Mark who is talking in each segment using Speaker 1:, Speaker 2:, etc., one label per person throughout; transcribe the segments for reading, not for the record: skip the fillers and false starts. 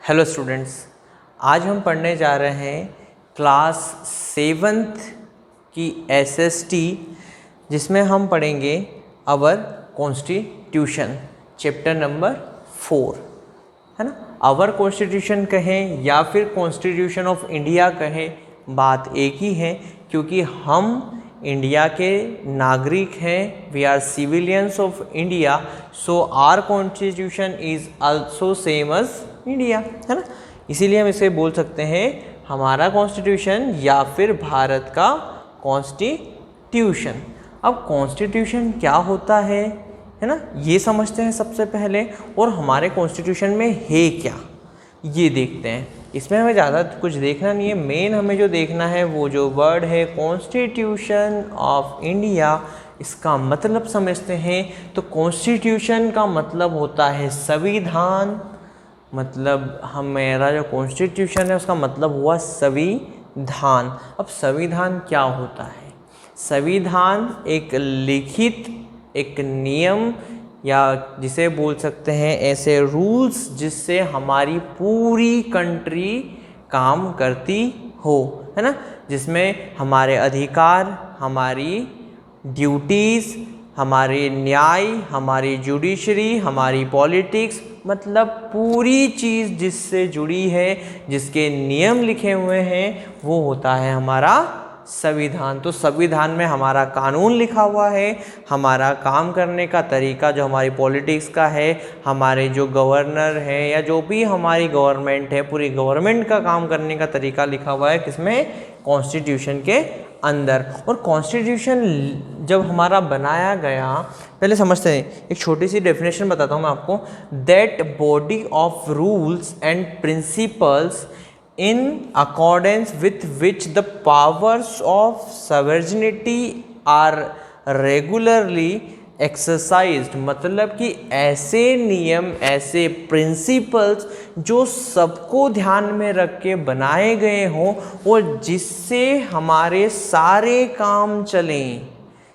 Speaker 1: Hello students, आज हम पढ़ने जा रहे हैं क्लास 7th की SST, जिसमें हम पढ़ेंगे आवर कॉन्स्टिट्यूशन चैप्टर नंबर 4, है ना। आवर कॉन्स्टिट्यूशन कहें या फिर कॉन्स्टिट्यूशन ऑफ इंडिया कहें, बात एक ही है, क्योंकि हम इंडिया के नागरिक हैं। We are civilians of India, so our constitution is also same as India, है ना। इसीलिए हम इसे बोल सकते हैं हमारा कॉन्स्टिट्यूशन या फिर भारत का कॉन्स्टिट्यूशन। अब कॉन्स्टिट्यूशन क्या होता है ना, ये समझते हैं सबसे पहले, और हमारे कॉन्स्टिट्यूशन में है क्या ये देखते हैं। इसमें हमें ज़्यादा कुछ देखना नहीं है, मेन हमें जो देखना है वो जो वर्ड है कॉन्स्टिट्यूशन ऑफ इंडिया, इसका मतलब समझते हैं। तो कॉन्स्टिट्यूशन का मतलब होता है संविधान, मतलब हमारा जो कॉन्स्टिट्यूशन है उसका मतलब हुआ संविधान। अब संविधान क्या होता है? संविधान एक लिखित एक नियम या जिसे बोल सकते हैं ऐसे रूल्स जिससे हमारी पूरी कंट्री काम करती हो, है ना। जिसमें हमारे अधिकार, हमारी ड्यूटीज़, हमारे न्याय, हमारी जुडिशरी, हमारी पॉलिटिक्स, मतलब पूरी चीज़ जिससे जुड़ी है, जिसके नियम लिखे हुए हैं, वो होता है हमारा संविधान। तो संविधान में हमारा कानून लिखा हुआ है, हमारा काम करने का तरीका जो हमारी पॉलिटिक्स का है, हमारे जो गवर्नर है या जो भी हमारी गवर्नमेंट है, पूरी गवर्नमेंट का काम करने का तरीका लिखा हुआ है किसमें? कॉन्स्टिट्यूशन के अंदर। और कॉन्स्टिट्यूशन जब हमारा बनाया गया, पहले समझते हैं, एक छोटी सी डेफिनेशन बताता हूँ मैं आपको। That body of rules and principles in accordance with which the powers of sovereignty are regularly exercised, मतलब कि ऐसे नियम, ऐसे प्रिंसिपल्स जो सबको ध्यान में रख के बनाए गए हों और जिससे हमारे सारे काम चलें,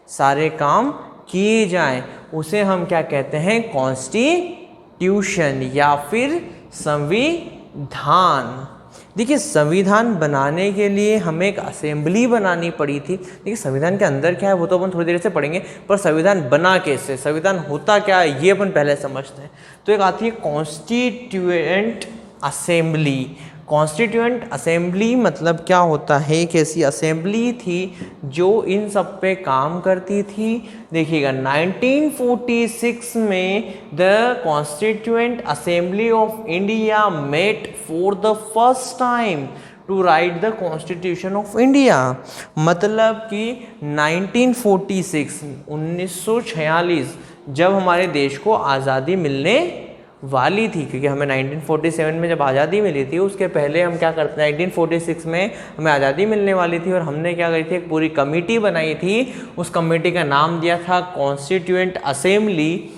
Speaker 1: सारे काम किए जाएं, उसे हम क्या कहते हैं? कॉन्स्टिट्यूशन या फिर संविधान। देखिए, संविधान बनाने के लिए हमें एक असेंबली बनानी पड़ी थी। देखिए, संविधान के अंदर क्या है वो तो अपन थोड़ी देर से पढ़ेंगे, पर संविधान बना कैसे, संविधान होता क्या है, ये अपन पहले समझते हैं। तो एक आती है कॉन्स्टिट्यूएंट असेंबली। कॉन्स्टिट्यूएंट असेंबली मतलब क्या होता है? एक ऐसी असेंबली थी जो इन सब पे काम करती थी। देखिएगा, 1946 में the constituent assembly of India met for the first time to write the constitution of India. मतलब कि 1946 जब हमारे देश को आज़ादी मिलने वाली थी, क्योंकि हमें 1947 में जब आज़ादी मिली थी, उसके पहले हम क्या करते हैं, 1946 में हमें आज़ादी मिलने वाली थी और हमने क्या करी थी, एक पूरी कमेटी बनाई थी। उस कमेटी का नाम दिया था कॉन्स्टिट्यूएंट असेंबली,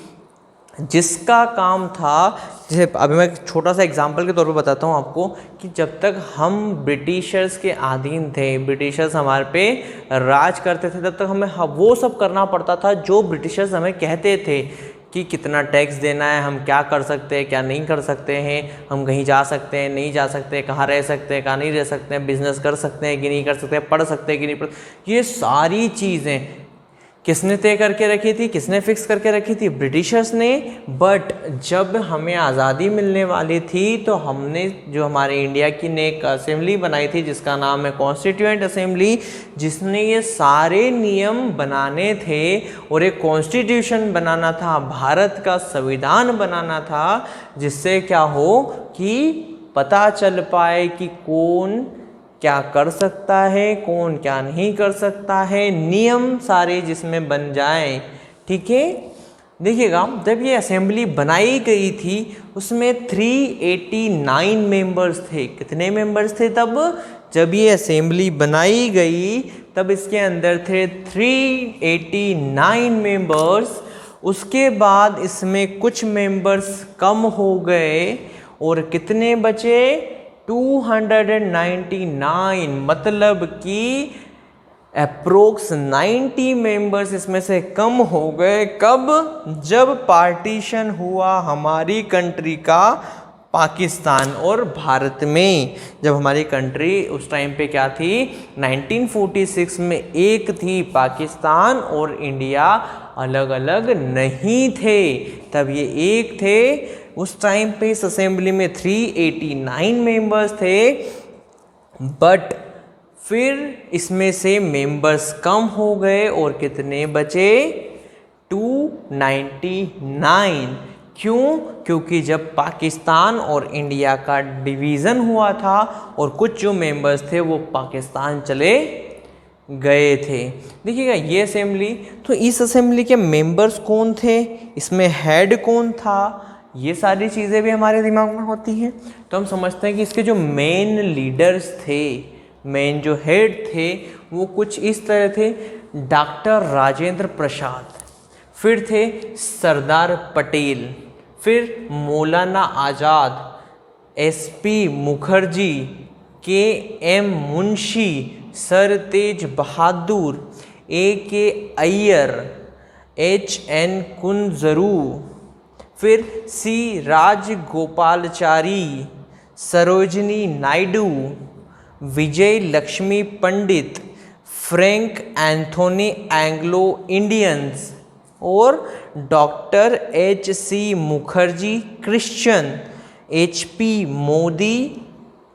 Speaker 1: जिसका काम था, जैसे अभी मैं छोटा सा एग्जांपल के तौर पे बताता हूँ आपको, कि जब तक हम ब्रिटिशर्स के अधीन थे, ब्रिटिशर्स हमारे पे राज करते थे, तब तक हमें वो सब करना पड़ता था जो ब्रिटिशर्स हमें कहते थे कि कितना टैक्स देना है, हम क्या कर सकते हैं, क्या नहीं कर सकते हैं, हम कहीं जा सकते हैं, नहीं जा सकते, कहाँ रह सकते हैं, कहाँ नहीं रह सकते हैं, बिजनेस कर सकते हैं कि नहीं कर सकते, पढ़ सकते हैं कि नहीं पढ़। ये सारी चीज़ें किसने तय करके रखी थी, किसने फिक्स करके रखी थी? ब्रिटिशर्स ने। बट जब हमें आज़ादी मिलने वाली थी तो हमने जो हमारे इंडिया की ने एक असेंबली बनाई थी जिसका नाम है कॉन्स्टिट्यूएंट असेंबली, जिसने ये सारे नियम बनाने थे और एक कॉन्स्टिट्यूशन बनाना था, भारत का संविधान बनाना था, जिससे क्या हो कि पता चल पाए कि कौन क्या कर सकता है, कौन क्या नहीं कर सकता है, नियम सारे जिसमें बन जाएं। ठीक है, देखिएगा, जब ये असेंबली बनाई गई थी उसमें 389 मेंबर्स थे। कितने मेंबर्स थे तब जब ये असेंबली बनाई गई? तब इसके अंदर थे 389 मेंबर्स। उसके बाद इसमें कुछ मेंबर्स कम हो गए और कितने बचे? 299, मतलब कि अप्रोक्स 90 मेंबर्स इसमें से कम हो गए। कब? जब पार्टीशन हुआ हमारी कंट्री का पाकिस्तान और भारत में। जब हमारी कंट्री उस टाइम पे क्या थी, 1946 में एक थी, पाकिस्तान और इंडिया अलग अलग नहीं थे, तब ये एक थे। उस टाइम पे इस असेंबली में 389 मेंबर्स थे, बट फिर इसमें से मेंबर्स कम हो गए और कितने बचे, 299। क्यों? क्योंकि जब पाकिस्तान और इंडिया का डिवीज़न हुआ था और कुछ जो मेंबर्स थे वो पाकिस्तान चले गए थे। देखिएगा ये असेंबली, तो इस असेंबली के मेंबर्स कौन थे, इसमें हेड कौन था, ये सारी चीज़ें भी हमारे दिमाग में होती हैं। तो हम समझते हैं कि इसके जो मेन लीडर्स थे, मेन जो हेड थे, वो कुछ इस तरह थे। डॉक्टर राजेंद्र प्रसाद, फिर थे सरदार पटेल, फिर Maulana Azad, S P Mukherjee, K M. Munshi, sir Tej Bahadur, A K. Ayyar, H N. Kunzru, फिर C Rajagopalachari, Sarojini Naidu, Vijay Lakshmi Pandit, Frank Anthony Anglo Indians और doctor H C. Mukherjee Christian, H P. Modi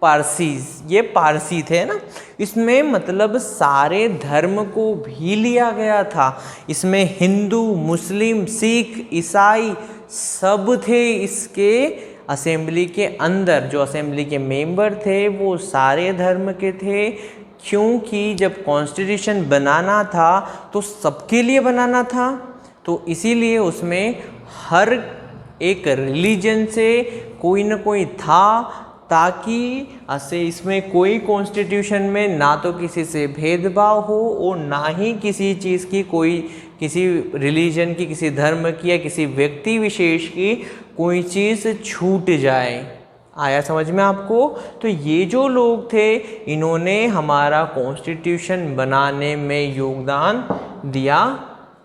Speaker 1: Parsis, ये पारसी थे ना। इसमें मतलब सारे धर्म को भी लिया गया था, इसमें हिंदू, मुस्लिम, सिख, ईसाई सब थे इसके असेंबली के अंदर। जो असेंबली के मेंबर थे वो सारे धर्म के थे, क्योंकि जब कॉन्स्टिट्यूशन बनाना था तो सबके लिए बनाना था, तो इसीलिए उसमें हर एक रिलीजन से कोई न कोई था, ताकि इसमें कोई कॉन्स्टिट्यूशन में ना तो किसी से भेदभाव हो और ना ही किसी चीज़ की, कोई किसी रिलीजन की, किसी धर्म की या किसी व्यक्ति विशेष की कोई चीज़ छूट जाए। आया समझ में आपको? तो ये जो लोग थे इन्होंने हमारा कॉन्स्टिट्यूशन बनाने में योगदान दिया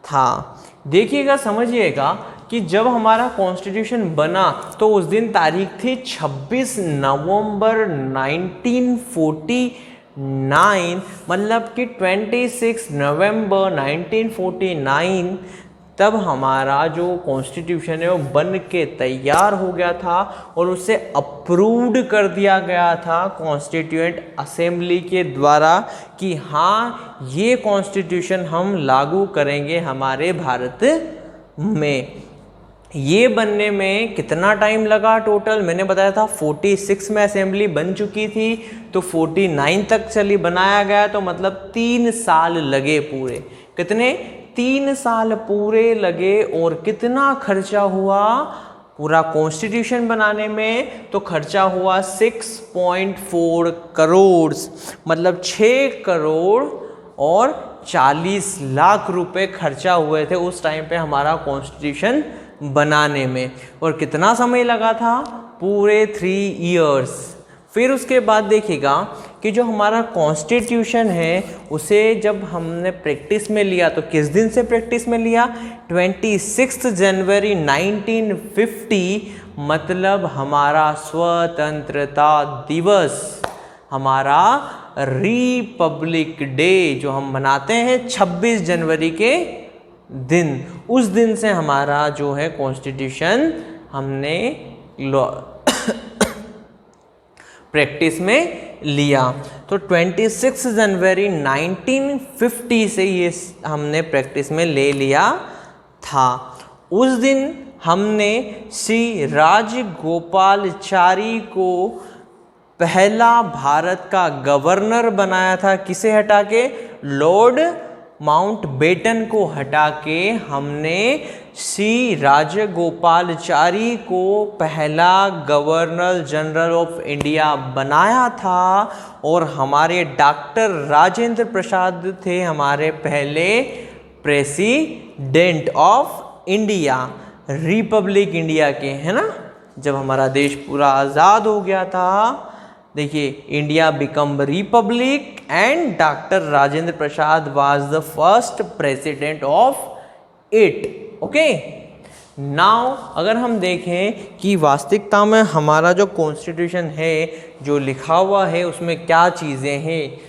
Speaker 1: था। देखिएगा, समझिएगा कि जब हमारा कॉन्स्टिट्यूशन बना तो उस दिन तारीख थी 26 नवंबर 1949, मतलब कि 26 नवंबर 1949 तब हमारा जो कॉन्स्टिट्यूशन है वो बन के तैयार हो गया था और उसे अप्रूव्ड कर दिया गया था कॉन्स्टिट्यूएंट असेंबली के द्वारा कि हाँ ये कॉन्स्टिट्यूशन हम लागू करेंगे हमारे भारत में। ये बनने में कितना टाइम लगा टोटल? मैंने बताया था 46 में असेंबली बन चुकी थी तो 49 तक चली, बनाया गया, तो मतलब 3 साल लगे पूरे। कितने? 3 साल पूरे लगे। और कितना खर्चा हुआ पूरा कॉन्स्टिट्यूशन बनाने में? तो खर्चा हुआ 6.4 करोड़, मतलब 6 करोड़ और 40 लाख रुपए खर्चा हुए थे उस टाइम पे हमारा कॉन्स्टिट्यूशन बनाने में। और कितना समय लगा था? पूरे 3 इयर्स। फिर उसके बाद देखिएगा कि जो हमारा कॉन्स्टिट्यूशन है उसे जब हमने प्रैक्टिस में लिया तो किस दिन से प्रैक्टिस में लिया? 26 जनवरी 1950, मतलब हमारा स्वतंत्रता दिवस, हमारा रिपब्लिक डे जो हम मनाते हैं 26 जनवरी के दिन, उस दिन से हमारा जो है कॉन्स्टिट्यूशन हमने प्रैक्टिस में लिया। तो 26 जनवरी 1950 से ये हमने प्रैक्टिस में ले लिया था। उस दिन हमने श्री राजगोपालचारी को पहला भारत का गवर्नर बनाया था। किसे हटा के? लॉर्ड माउंटबेटन को हटा के हमने श्री राजगोपालचारी को पहला गवर्नर जनरल ऑफ इंडिया बनाया था। और हमारे डॉक्टर राजेंद्र प्रसाद थे हमारे पहले president of India, Republic India के, है ना। जब हमारा देश पूरा आज़ाद हो गया था, देखिए, India become Republic and doctor Rajendra Prasad was the first president of it. Okay, now अगर हम देखें कि वास्तविकता में हमारा जो कॉन्स्टिट्यूशन है, जो लिखा हुआ है, उसमें क्या चीज़ें हैं।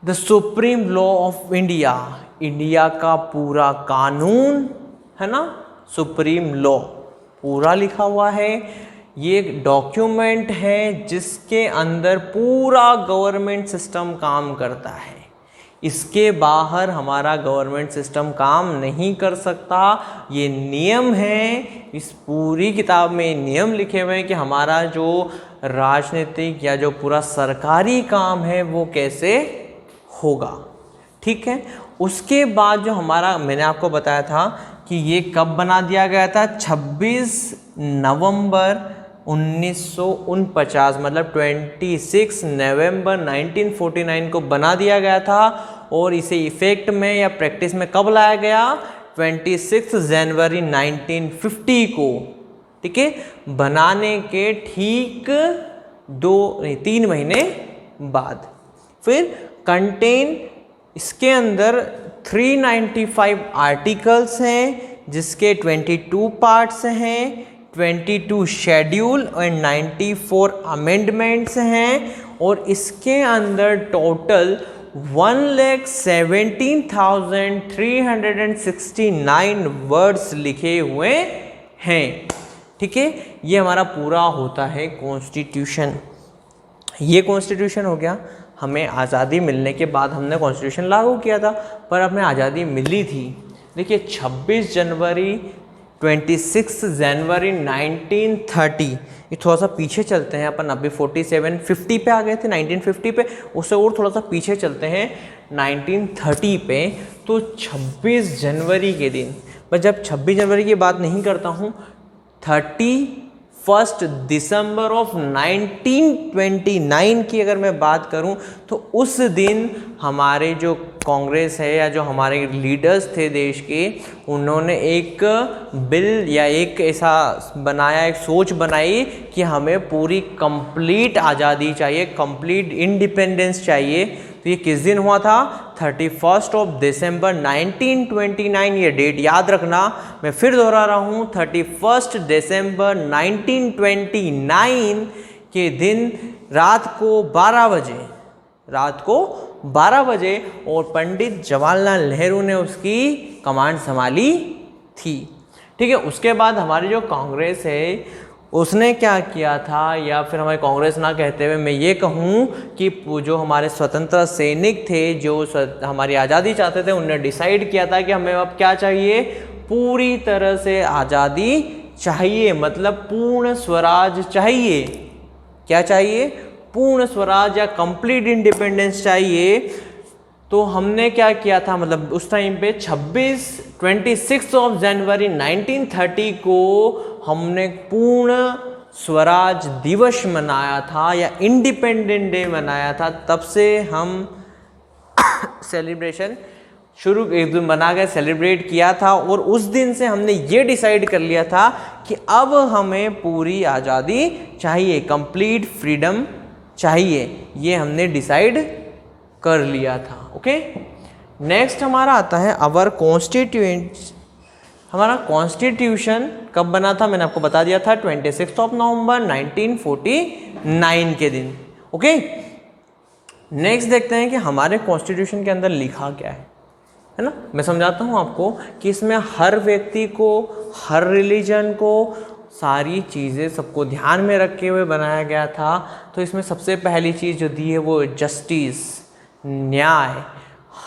Speaker 1: The supreme law of India, India का पूरा कानून है ना, सुप्रीम लॉ पूरा लिखा हुआ है। ये एक डॉक्यूमेंट है जिसके अंदर पूरा गवर्नमेंट सिस्टम काम करता है। इसके बाहर हमारा गवर्नमेंट सिस्टम काम नहीं कर सकता। ये नियम है, इस पूरी किताब में नियम लिखे हुए हैं कि हमारा जो राजनीतिक या जो पूरा सरकारी काम है वो कैसे होगा। ठीक है, उसके बाद जो हमारा, मैंने आपको बताया था कि ये कब बना दिया गया था, 26 नवंबर 1949, मतलब 26 नवंबर 1949 को बना दिया गया था। और इसे इफेक्ट में या प्रैक्टिस में कब लाया गया, 26 जनवरी 1950 को। ठीक है, बनाने के ठीक 3 महीने बाद। फिर कंटेन, इसके अंदर 395 आर्टिकल्स हैं जिसके 22 पार्ट्स हैं, 22 शेड्यूल और 94 अमेंडमेंट्स हैं। और इसके अंदर टोटल 1,17,369 वर्ड्स लिखे हुए हैं। ठीक है, ये हमारा पूरा होता है कॉन्स्टिट्यूशन। ये कॉन्स्टिट्यूशन हो गया। हमें आज़ादी मिलने के बाद हमने कॉन्स्टिट्यूशन लागू किया था, पर हमें आज़ादी मिली थी। देखिए 26 जनवरी 26 जनवरी 1930, ये थोड़ा सा पीछे चलते हैं अपन, अभी 50 पे आ गए थे 1950 पे, उससे और थोड़ा सा पीछे चलते हैं 1930 पे। तो 26 जनवरी के दिन, मैं जब 26 जनवरी की बात नहीं करता हूँ, 31 दिसंबर ऑफ 1929 की अगर मैं बात करूं, तो उस दिन हमारे जो कांग्रेस है या जो हमारे लीडर्स थे देश के, उन्होंने एक बिल या एक ऐसा बनाया, एक सोच बनाई कि हमें पूरी कंप्लीट आज़ादी चाहिए, कंप्लीट इंडिपेंडेंस चाहिए। तो ये किस दिन हुआ था, 31 दिसंबर 1929। ये डेट याद रखना, मैं फिर दोहरा रहा हूँ, 31 दिसंबर 1929 के दिन रात को 12 बजे और पंडित जवाहरलाल नेहरू ने उसकी कमांड संभाली थी। ठीक है, उसके बाद हमारी जो कांग्रेस है उसने क्या किया था, या फिर हमारे कांग्रेस ना कहते हुए मैं ये कहूँ कि जो हमारे स्वतंत्रता सैनिक थे, जो हमारी आज़ादी चाहते थे, उन्होंने डिसाइड किया था कि हमें अब क्या चाहिए, पूरी तरह से आज़ादी चाहिए, मतलब पूर्ण स्वराज चाहिए। क्या चाहिए, पूर्ण स्वराज या कंप्लीट इंडिपेंडेंस चाहिए। तो हमने क्या किया था, मतलब उस टाइम पे 26 जनवरी 1930 को हमने पूर्ण स्वराज दिवस मनाया था या इंडिपेंडेंट डे मनाया था। तब से हम सेलिब्रेशन शुरू, एक दिन बना के सेलिब्रेट किया था। और उस दिन से हमने ये डिसाइड कर लिया था कि अब हमें पूरी आज़ादी चाहिए, कंप्लीट फ्रीडम चाहिए, ये हमने डिसाइड कर लिया था। ओके, नेक्स्ट हमारा आता है अवर कॉन्स्टिट्यूएंट। हमारा कॉन्स्टिट्यूशन कब बना था, मैंने आपको बता दिया था 26 नवंबर 1949 के दिन। ओके, नेक्स्ट देखते हैं कि हमारे कॉन्स्टिट्यूशन के अंदर लिखा क्या है ना। मैं समझाता हूँ आपको कि इसमें हर व्यक्ति को, हर रिलीजन को, सारी चीज़ें सबको ध्यान में रखे हुए बनाया गया था। तो इसमें सबसे पहली चीज़ जो दी है वो जस्टिस, न्याय।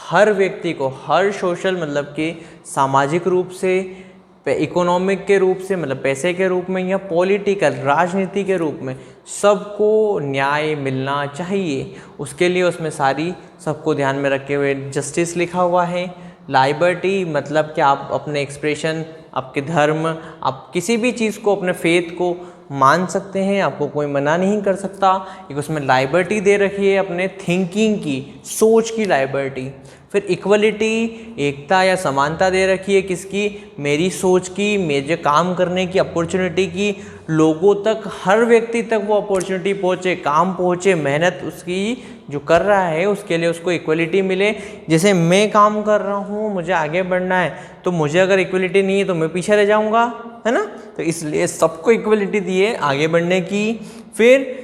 Speaker 1: हर व्यक्ति को, हर सोशल, मतलब कि सामाजिक रूप से, इकोनॉमिक के रूप से, मतलब पैसे के रूप में, या पॉलिटिकल, राजनीति के रूप में, सबको न्याय मिलना चाहिए। उसके लिए उसमें सारी सबको ध्यान में रखे हुए जस्टिस लिखा हुआ है। लाइबर्टी, मतलब कि आप अपने एक्सप्रेशन, आपके धर्म, आप किसी भी चीज़ को, अपने फेथ को मान सकते हैं, आपको कोई मना नहीं कर सकता। एक उसमें लाइबर्टी दे रखी है अपने थिंकिंग की, सोच की लाइबर्टी। फिर इक्वलिटी, एकता या समानता दे रखी है किसकी, मेरी सोच की, मेरे काम करने की, अपॉर्चुनिटी की, लोगों तक, हर व्यक्ति तक वो अपॉर्चुनिटी पहुँचे, काम पहुँचे, मेहनत उसकी जो कर रहा है उसके लिए उसको इक्वलिटी मिले। जैसे मैं काम कर रहा हूँ, मुझे आगे बढ़ना है, तो मुझे अगर इक्वलिटी नहीं है तो मैं पीछे रह जाऊँगा, है ना। तो इसलिए सबको इक्वलिटी दी है आगे बढ़ने की। फिर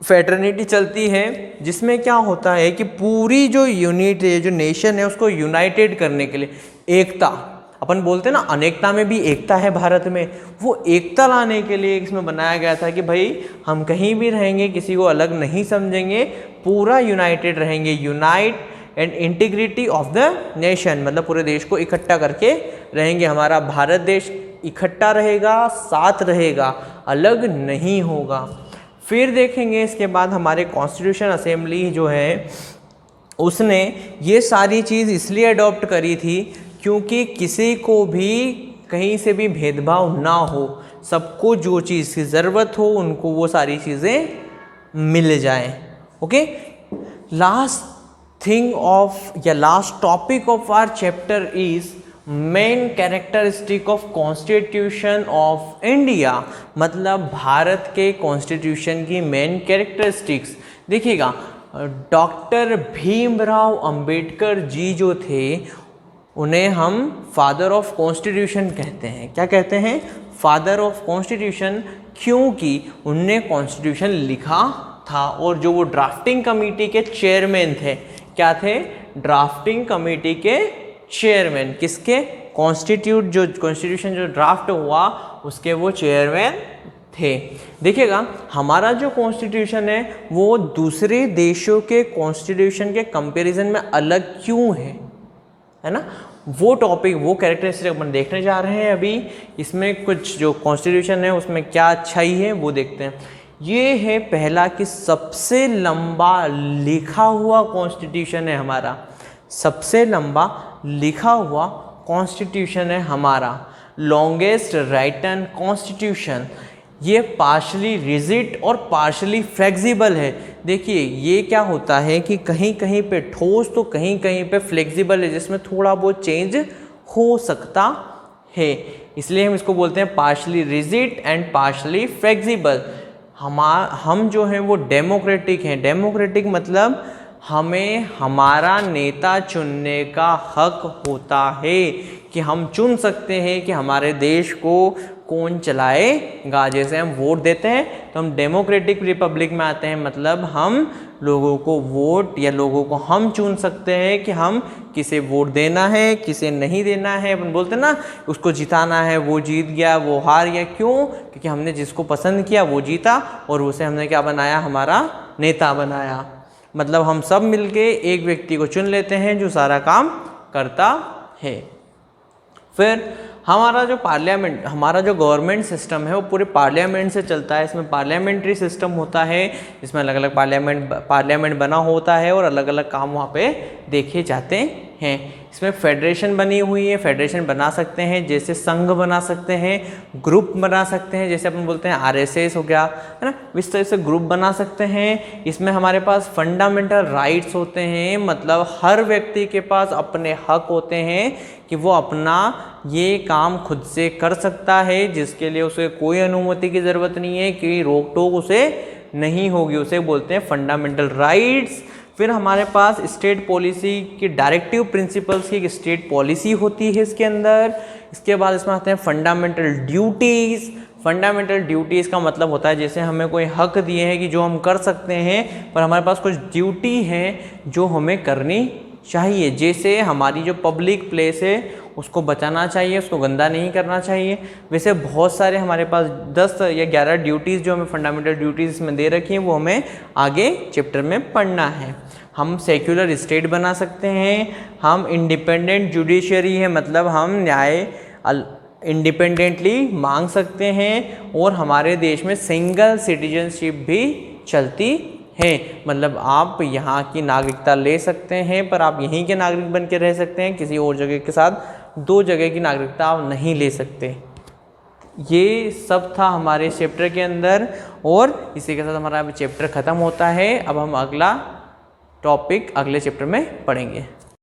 Speaker 1: फेटर्निटी चलती है, जिसमें क्या होता है कि पूरी जो यूनिट है, जो नेशन है, उसको यूनाइटेड करने के लिए एकता, अपन बोलते हैं ना अनेकता में भी एकता है भारत में, वो एकता लाने के लिए इसमें बनाया गया था कि भाई हम कहीं भी रहेंगे किसी को अलग नहीं समझेंगे, पूरा यूनाइटेड रहेंगे। Unite and integrity of the nation, मतलब पूरे देश को इकट्ठा करके रहेंगे। हमारा भारत देश इकट्ठा रहेगा, साथ रहेगा, अलग नहीं होगा। फिर देखेंगे इसके बाद हमारे कॉन्स्टिट्यूशन असेंबली जो है उसने ये सारी चीज़ इसलिए अडॉप्ट करी थी क्योंकि किसी को भी कहीं से भी भेदभाव ना हो, सबको जो चीज़ की ज़रूरत हो उनको वो सारी चीज़ें मिल जाएं। ओके, लास्ट थिंग ऑफ या last topic of our chapter is main characteristic of constitution of India, मतलब भारत के कॉन्स्टिट्यूशन की मेन कैरेक्टरिस्टिक्स। देखिएगा, डॉक्टर भीमराव अंबेडकर जी जो थे उन्हें हम फादर ऑफ कॉन्स्टिट्यूशन कहते हैं। क्या कहते हैं? फादर ऑफ कॉन्स्टिट्यूशन, क्योंकि उनने कॉन्स्टिट्यूशन लिखा था और जो वो ड्राफ्टिंग कमेटी के चेयरमैन थे। क्या थे? ड्राफ्टिंग कमेटी के चेयरमैन। किसके? कॉन्स्टिट्यूशन जो ड्राफ्ट हुआ उसके वो चेयरमैन थे। देखिएगा, हमारा जो कॉन्स्टिट्यूशन है वो दूसरे देशों के कॉन्स्टिट्यूशन के कंपैरिजन में अलग क्यों है ना, वो टॉपिक, वो कैरेक्टरिस्टिक अपन देखने जा रहे हैं अभी। इसमें कुछ जो कॉन्स्टिट्यूशन है उसमें क्या अच्छाई है वो देखते हैं। ये है पहला कि सबसे लंबा लिखा हुआ कॉन्स्टिट्यूशन है हमारा, सबसे लंबा लिखा हुआ कॉन्स्टिट्यूशन है हमारा, लॉन्गेस्ट राइटन कॉन्स्टिट्यूशन। ये पार्शली रिजिड और पार्शली फ्लेक्सिबल है। देखिए ये क्या होता है कि कहीं कहीं पे ठोस तो कहीं कहीं पे फ्लेक्सिबल है, जिसमें थोड़ा बहुत चेंज हो सकता है, इसलिए हम इसको बोलते हैं partially rigid and partially flexible. हम जो हैं वो डेमोक्रेटिक हैं। डेमोक्रेटिक मतलब हमें हमारा नेता चुनने का हक होता है कि हम चुन सकते हैं कि हमारे देश को कौन चलाएगा। जैसे हम वोट देते हैं तो हम डेमोक्रेटिक रिपब्लिक में आते हैं, मतलब हम लोगों को वोट या लोगों को हम चुन सकते हैं कि हम किसे वोट देना है, किसे नहीं देना है। अपन बोलते हैं ना उसको जिताना है, वो जीत गया, वो हार गया। क्यों? क्योंकि हमने जिसको पसंद किया वो जीता और उसे हमने क्या बनाया? हमारा नेता बनाया। मतलब हम सब मिलके एक व्यक्ति को चुन लेते हैं जो सारा काम करता है। फिर हमारा जो पार्लियामेंट, हमारा जो गवर्नमेंट सिस्टम है वो पूरे पार्लियामेंट से चलता है। इसमें पार्लियामेंट्री सिस्टम होता है, इसमें अलग अलग पार्लियामेंट बना होता है और अलग अलग काम वहाँ पे देखे जाते हैं। इसमें फेडरेशन बनी हुई है, फेडरेशन बना सकते हैं, जैसे संघ बना सकते हैं, ग्रुप बना सकते हैं, जैसे अपन बोलते हैं आरएसएस हो गया, है ना, इस तरह से ग्रुप बना सकते हैं। इसमें हमारे पास फंडामेंटल राइट्स होते हैं, मतलब हर व्यक्ति के पास अपने हक होते हैं कि वो अपना ये काम खुद से कर सकता है, जिसके लिए उसे कोई अनुमति की ज़रूरत नहीं है, कि रोक टोक उसे नहीं होगी, उसे बोलते हैं फंडामेंटल राइट्स। फिर हमारे पास स्टेट पॉलिसी की डायरेक्टिव प्रिंसिपल्स की एक स्टेट पॉलिसी होती है इसके अंदर। इसके बाद इसमें आते हैं फंडामेंटल ड्यूटीज़। फंडामेंटल ड्यूटीज़ का मतलब होता है जैसे हमें कोई हक दिए हैं कि जो हम कर सकते हैं, पर हमारे पास कुछ ड्यूटी है जो हमें करनी चाहिए। जैसे हमारी जो पब्लिक प्लेस है उसको बचाना चाहिए, उसको गंदा नहीं करना चाहिए। वैसे बहुत सारे हमारे पास 10 या 11 ड्यूटीज़ जो हमें फंडामेंटल ड्यूटीज़ में दे रखी हैं वो हमें आगे चैप्टर में पढ़ना है। हम सेक्युलर स्टेट बना सकते हैं, हम इंडिपेंडेंट जुडिशरी है, मतलब हम न्याय इंडिपेंडेंटली मांग सकते हैं, और हमारे देश में सिंगल सिटीजनशिप भी चलती है, मतलब आप यहाँ की नागरिकता ले सकते हैं पर आप यहीं के नागरिक बन के रह सकते हैं, किसी और जगह के साथ 2 जगह की नागरिकता आप नहीं ले सकते। ये सब था हमारे चैप्टर के अंदर, और इसी के साथ हमारा चैप्टर ख़त्म होता है। अब हम अगला टॉपिक अगले चैप्टर में पढ़ेंगे।